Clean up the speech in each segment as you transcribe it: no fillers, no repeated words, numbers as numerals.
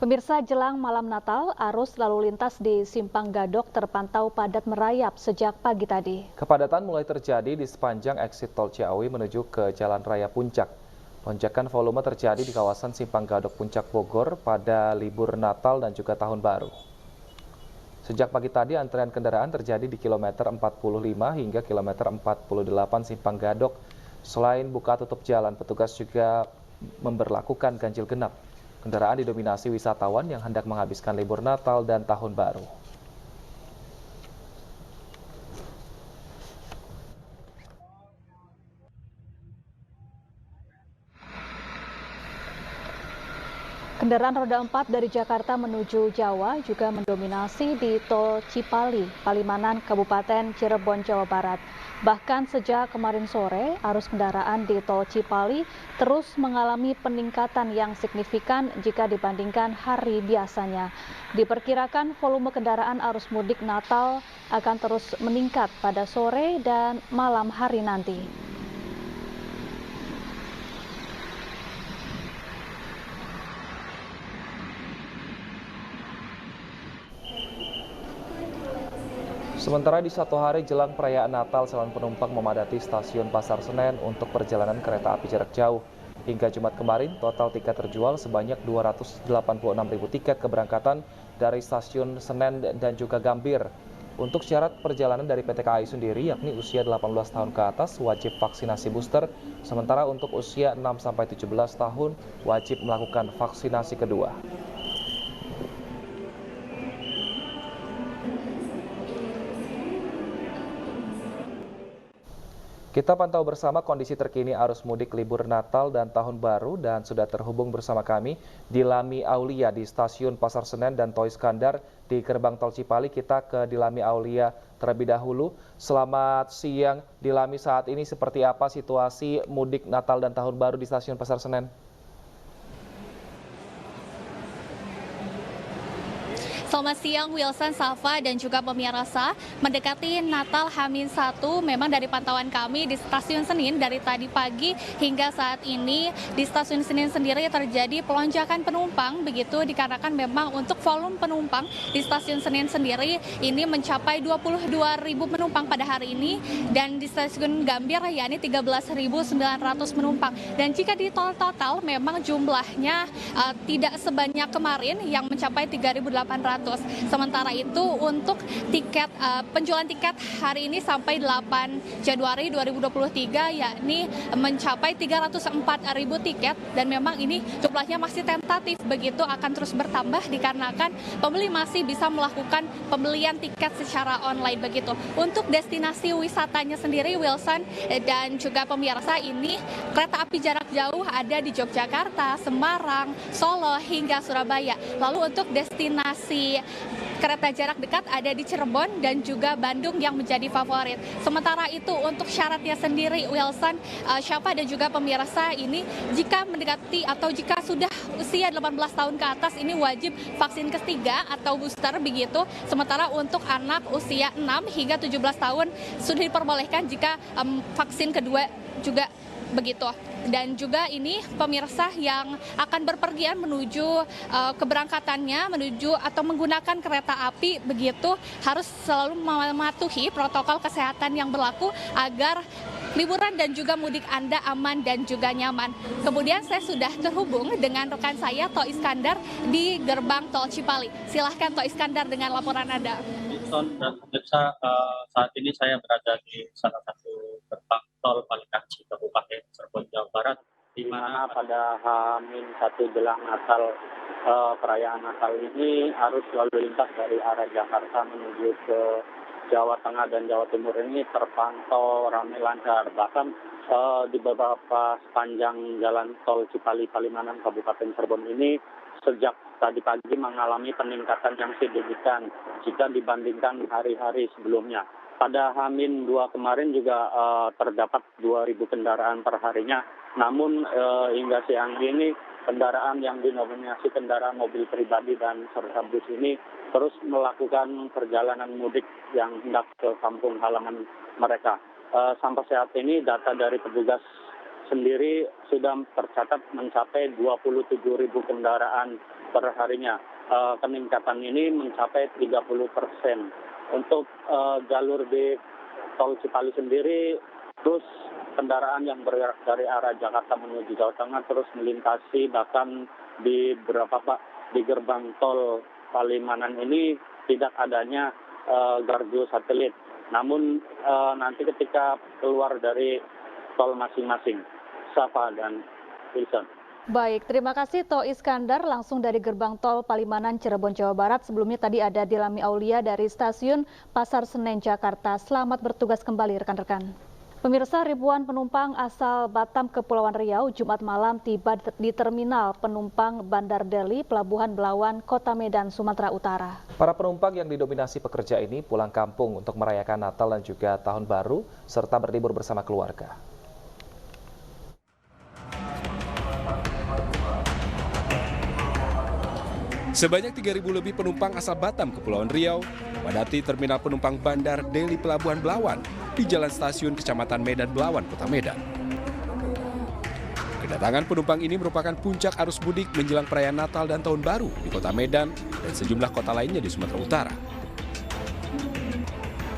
Pemirsa, jelang malam Natal, arus lalu lintas di Simpang Gadok terpantau padat merayap sejak pagi tadi. Kepadatan mulai terjadi di sepanjang eksit tol Ciawi menuju ke Jalan Raya Puncak. Lonjakan volume terjadi di kawasan Simpang Gadok Puncak Bogor pada libur Natal dan juga Tahun Baru. Sejak pagi tadi antrean kendaraan terjadi di kilometer 45 hingga kilometer 48 Simpang Gadok. Selain buka tutup jalan, petugas juga memberlakukan ganjil genap. Kendaraan didominasi wisatawan yang hendak menghabiskan libur Natal dan Tahun Baru. Kendaraan roda 4 dari Jakarta menuju Jawa juga mendominasi di Tol Cipali, Palimanan, Kabupaten Cirebon, Jawa Barat. Bahkan sejak kemarin sore, arus kendaraan di Tol Cipali terus mengalami peningkatan yang signifikan jika dibandingkan hari biasanya. Diperkirakan volume kendaraan arus mudik Natal akan terus meningkat pada sore dan malam hari nanti. Sementara di satu hari jelang perayaan Natal, calon penumpang memadati stasiun Pasar Senen untuk perjalanan kereta api jarak jauh. Hingga Jumat kemarin, total tiket terjual sebanyak 286.000 tiket keberangkatan dari stasiun Senen dan juga Gambir. Untuk syarat perjalanan dari PT KAI sendiri, yakni usia 18 tahun ke atas wajib vaksinasi booster, sementara untuk usia 6-17 tahun wajib melakukan vaksinasi kedua. Kita pantau bersama kondisi terkini arus mudik libur Natal dan Tahun Baru dan sudah terhubung bersama kami Dilami Aulia di Stasiun Pasar Senen dan Toy Iskandar di Gerbang Tol Cipali. Kita ke Dilami Aulia terlebih dahulu. Selamat siang Dilami, saat ini seperti apa situasi mudik Natal dan Tahun Baru di Stasiun Pasar Senen? Selamat siang Wilson, Safa, dan juga pemirsa. Mendekati Natal H-1, memang dari pantauan kami di Stasiun Senen dari tadi pagi hingga saat ini di Stasiun Senen sendiri terjadi pelonjakan penumpang, begitu dikarenakan memang untuk volume penumpang di Stasiun Senen sendiri ini mencapai 22.000 penumpang pada hari ini, dan di Stasiun Gambir yakni 13.900 penumpang. Dan jika di total memang jumlahnya tidak sebanyak kemarin yang mencapai 3.800. Sementara itu untuk tiket penjualan tiket hari ini sampai 8 Januari 2023 yakni mencapai 304.000 tiket, dan memang ini jumlahnya masih tentatif, begitu akan terus bertambah dikarenakan pembeli masih bisa melakukan pembelian tiket secara online begitu. Untuk destinasi wisatanya sendiri Wilson dan juga pemirsa, ini kereta api jarak jauh ada di Yogyakarta, Semarang, Solo hingga Surabaya. Lalu untuk destinasi kereta jarak dekat ada di Cirebon dan juga Bandung yang menjadi favorit. Sementara itu untuk syaratnya sendiri Wilson, Syafa dan juga pemirsa, ini jika mendekati atau jika sudah usia 18 tahun ke atas ini wajib vaksin ketiga atau booster begitu. Sementara untuk anak usia 6 hingga 17 tahun sudah diperbolehkan jika vaksin kedua juga begitu. Dan juga ini pemirsa yang akan berpergian menuju keberangkatannya menuju atau menggunakan kereta api begitu harus selalu mematuhi protokol kesehatan yang berlaku agar liburan dan juga mudik Anda aman dan juga nyaman. Kemudian saya sudah terhubung dengan rekan saya Toh Iskandar di Gerbang Tol Cipali. Silahkan Toh Iskandar dengan laporan Anda. Dan pemirsa, saat ini saya berada di salah satu gerbang tol Palikanci, Kabupaten Cirebon, Jawa Barat, di mana pada H-1 jelang Natal, perayaan Natal ini arus lalu lintas dari arah Jakarta menuju ke Jawa Tengah dan Jawa Timur ini terpantau ramai lancar. Bahkan di beberapa sepanjang jalan tol Cipali Palimanan Kabupaten Cirebon ini sejak tadi pagi mengalami peningkatan yang signifikan jika dibandingkan hari-hari sebelumnya. Pada H-2 kemarin juga terdapat 2.000 kendaraan per harinya. Namun hingga siang ini kendaraan yang dinominasi kendaraan mobil pribadi dan serta bus ini terus melakukan perjalanan mudik yang hendak ke kampung halaman mereka. Sampai saat ini data dari petugas sendiri sudah tercatat mencapai 27.000 kendaraan perharinya. Peningkatan ini mencapai 30%. Untuk jalur di tol Cipali sendiri, terus kendaraan yang bergerak dari arah Jakarta menuju Jawa Tengah terus melintasi, bahkan di gerbang tol Palimanan ini tidak adanya gardu satelit. Namun nanti ketika keluar dari tol masing-masing. Safa dan Wilson. Baik, terima kasih To Iskandar langsung dari gerbang tol Palimanan Cirebon Jawa Barat. Sebelumnya tadi ada Dilami Aulia dari stasiun Pasar Senen Jakarta. Selamat bertugas kembali rekan-rekan. Pemirsa, ribuan penumpang asal Batam Kepulauan Riau Jumat malam tiba di terminal penumpang Bandar Deli, Pelabuhan Belawan, Kota Medan, Sumatera Utara. Para penumpang yang didominasi pekerja ini pulang kampung untuk merayakan Natal dan juga Tahun Baru serta berlibur bersama keluarga. Sebanyak 3.000 lebih penumpang asal Batam Kepulauan Riau memadati terminal penumpang Bandar Deli Pelabuhan Belawan di Jalan Stasiun Kecamatan Medan Belawan, Kota Medan. Kedatangan penumpang ini merupakan puncak arus mudik menjelang perayaan Natal dan Tahun Baru di Kota Medan dan sejumlah kota lainnya di Sumatera Utara.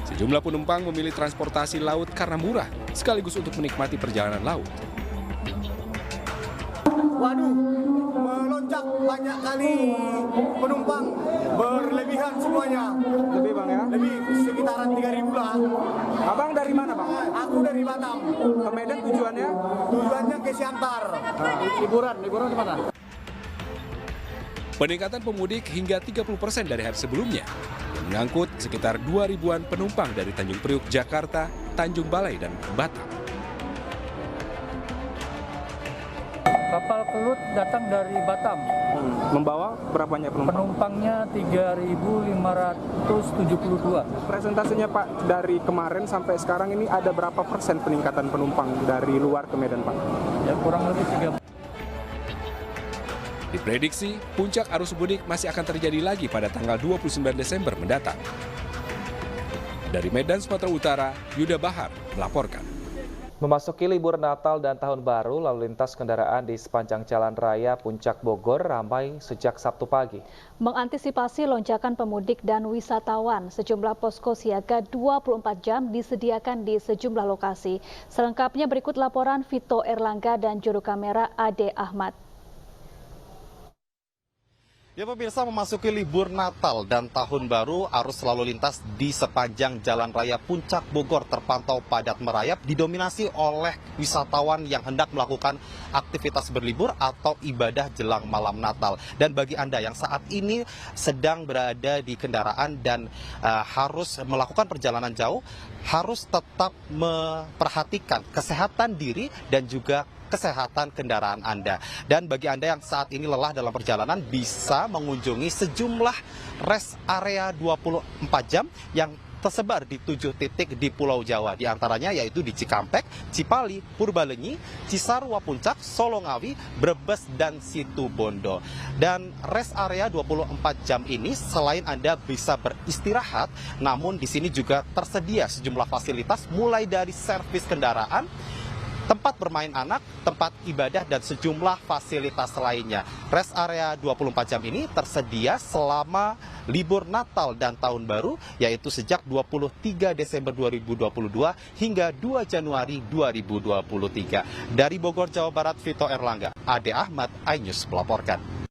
Sejumlah penumpang memilih transportasi laut karena murah, sekaligus untuk menikmati perjalanan laut. Waduh, melonjak banyak kali penumpang, berlebihan semuanya. Lebih Bang ya? Lebih sekitaran 3.000 lah. Abang dari mana Bang? Aku dari Batam. Ke Medan tujuannya? Tujuannya ke Siantar. Liburan di mana? Peningkatan pemudik hingga 30% dari hari sebelumnya, yang mengangkut sekitar 2.000-an penumpang dari Tanjung Priuk, Jakarta, Tanjung Balai, dan Batam. Kapal Kelut datang dari Batam. Membawa berapa banyak penumpang? Penumpangnya 3.572. Presentasinya Pak, dari kemarin sampai sekarang ini ada berapa persen peningkatan penumpang dari luar ke Medan Pak? Ya kurang lebih 3. Diprediksi, puncak arus mudik masih akan terjadi lagi pada tanggal 29 Desember mendatang. Dari Medan, Sumatera Utara, Yuda Bahar melaporkan. Memasuki libur Natal dan Tahun Baru, lalu lintas kendaraan di sepanjang Jalan Raya Puncak Bogor ramai sejak Sabtu pagi. Mengantisipasi lonjakan pemudik dan wisatawan, sejumlah posko siaga 24 jam disediakan di sejumlah lokasi. Selengkapnya berikut laporan Vito Erlangga dan juru kamera Ade Ahmad. Ya pemirsa, memasuki libur Natal dan Tahun Baru, arus lalu lintas di sepanjang Jalan Raya Puncak Bogor terpantau padat merayap, didominasi oleh wisatawan yang hendak melakukan aktivitas berlibur atau ibadah jelang malam Natal. Dan bagi Anda yang saat ini sedang berada di kendaraan dan harus melakukan perjalanan jauh, harus tetap memperhatikan kesehatan diri dan juga kesehatan kendaraan Anda. Dan bagi Anda yang saat ini lelah dalam perjalanan, bisa mengunjungi sejumlah rest area 24 jam yang tersebar di 7 titik di Pulau Jawa. Di antaranya yaitu di Cikampek, Cipali, Purbalenyi, Cisarua Puncak, Solongawi, Brebes, dan Situbondo. Dan rest area 24 jam ini selain Anda bisa beristirahat, namun di sini juga tersedia sejumlah fasilitas mulai dari servis kendaraan, tempat bermain anak, tempat ibadah, dan sejumlah fasilitas lainnya. Rest area 24 jam ini tersedia selama libur Natal dan Tahun Baru, yaitu sejak 23 Desember 2022 hingga 2 Januari 2023. Dari Bogor, Jawa Barat, Vito Erlangga, Ade Ahmad, iNews melaporkan.